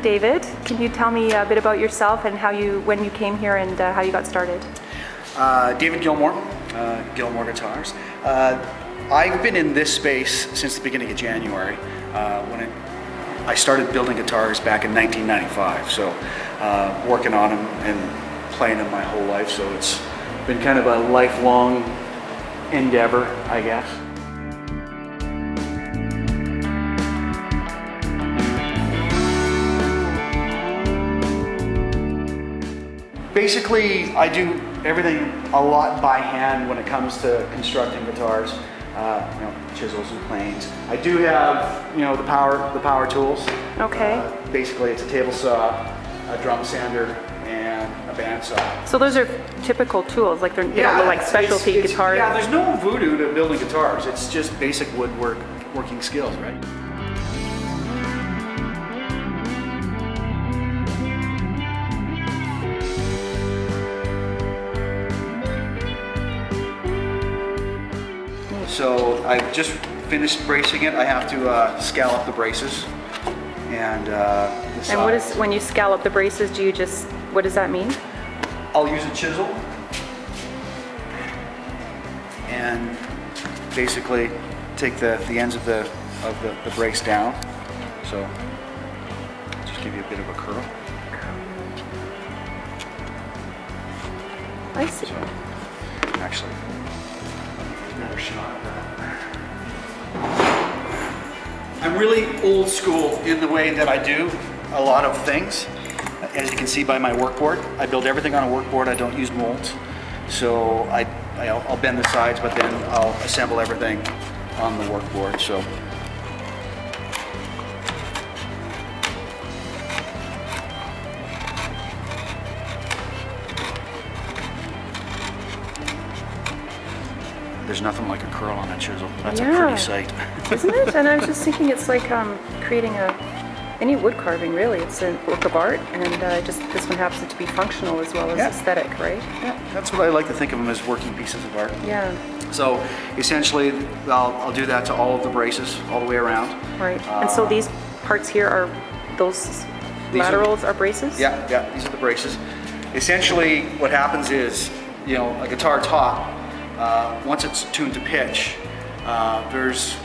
David, can you tell me a bit about yourself and when you came here and how you got started? David Gilmore, Gilmore Guitars. I've been in this space since the beginning of January when I started building guitars back in 1995. So working on them and playing them my whole life. So it's been kind of a lifelong endeavor, I guess. Basically, I do everything a lot by hand when it comes to constructing guitars. Chisels and planes. I do have, the power tools. Okay. Basically, it's a table saw, a drum sander, and a bandsaw. So those are typical tools, like they don't look like specialty guitars. Yeah, there's no voodoo to building guitars. It's just basic woodworking skills, right? So I've just finished bracing it. I have to scallop the braces, and when you scallop the braces, what does that mean? I'll use a chisel and basically take the ends of the brace down. So just give you a bit of a curl. I see. So, actually. Another shot of that. I'm really old school in the way that I do a lot of things. As you can see by my workboard, I build everything on a workboard. I don't use molds. So I'll bend the sides, but then I'll assemble everything on the workboard. So. There's nothing like a curl on a chisel. That's a pretty sight. Isn't it? And I was just thinking it's like creating any wood carving, really. It's a work of art, and this one happens to be functional as well as aesthetic, right? Yeah, that's what I like to think of them as, working pieces of art. Yeah. So essentially, I'll do that to all of the braces, all the way around. Right. And so these parts here are laterals are braces? Yeah, these are the braces. Essentially, what happens is, a guitar top, once it's tuned to pitch, there's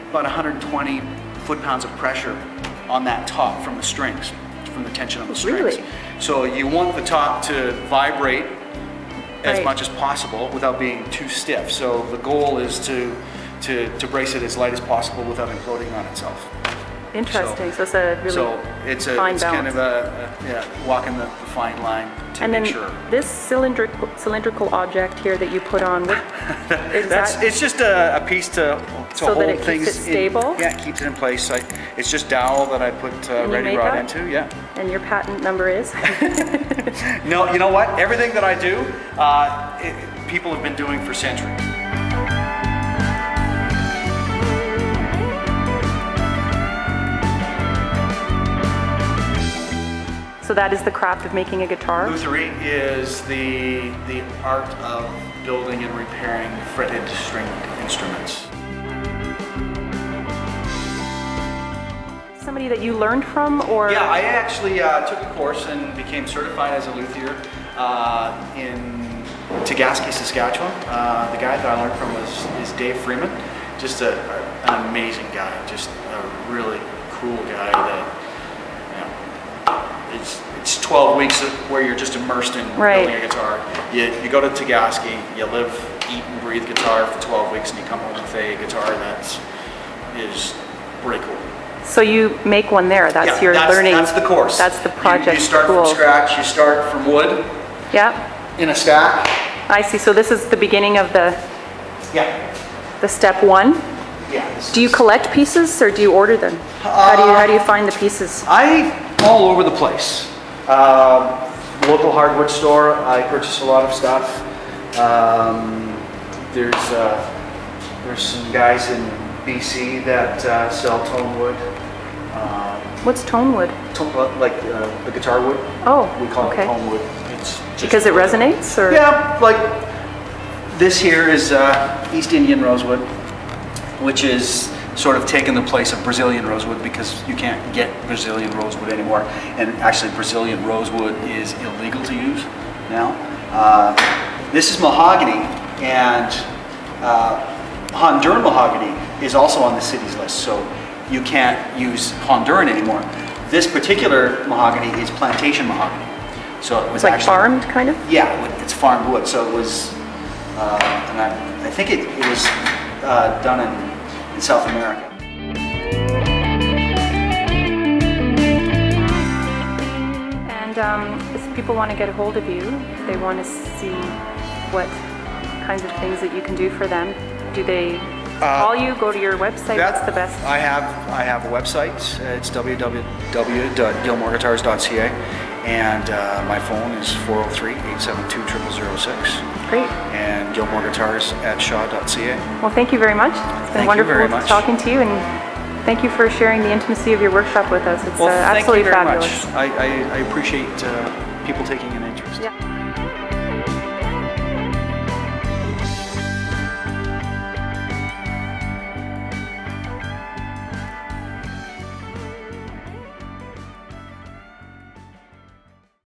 about 120 foot-pounds of pressure on that top from the strings, from the tension on the strings. Really? So you want the top to vibrate as much as possible without being too stiff. So the goal is to brace it as light as possible without imploding on itself. Interesting. So it's a really it's fine balance. Kind of walking the fine line to make sure. This cylindrical object here that you put on, it's just a piece to so hold that it things keeps it stable? Yeah, it keeps it in place. It's just dowel that I put ready rod into. Yeah. And your patent number is? No, you know what? Everything that I do, people have been doing for centuries. So that is the craft of making a guitar? Lutherie is the art of building and repairing fretted stringed instruments. Somebody that you learned from, or? Yeah, I actually took a course and became certified as a luthier in Tegaski, Saskatchewan. The guy that I learned from is Dave Freeman. Just an amazing guy, just a really cool guy that, it's 12 weeks where you're just immersed in building a guitar. You go to Tegaski, you live, eat and breathe guitar for 12 weeks, and you come home with a guitar that is pretty cool. So you make one there, that's your learning. That's the course. That's the project. You start from scratch, you start from wood. Yeah. In a stack. I see, so this is the beginning of the step one? Yeah. Do you collect pieces or do you order them? How do you find the pieces? All over the place. Local hardwood store, I purchase a lot of stuff. There's some guys in BC that sell tone wood. What's tone wood? Like the guitar wood. Oh, we call it tone wood. It's just because it resonates, or? Yeah, like this here is East Indian rosewood, which is sort of taken the place of Brazilian rosewood because you can't get Brazilian rosewood anymore. And actually Brazilian rosewood is illegal to use now. This is mahogany, and Honduran mahogany is also on the city's list, so you can't use Honduran anymore. This particular mahogany is plantation mahogany. So it was like actually farmed, kind of? Yeah, it's farmed wood. So it was, and I think it was done in South America. And if people want to get a hold of you, they want to see what kinds of things that you can do for them, do they call you, go to your website? What's the best? I have a website. It's www.gilmoreguitars.ca, and my phone is 403-872-0006. Great. And gilmoreguitars@shaw.ca. Well, thank you very much. It's been wonderful talking to you, and thank you for sharing the intimacy of your workshop with us. It's absolutely fabulous. Thank you very much. I appreciate people taking an interest. Yeah.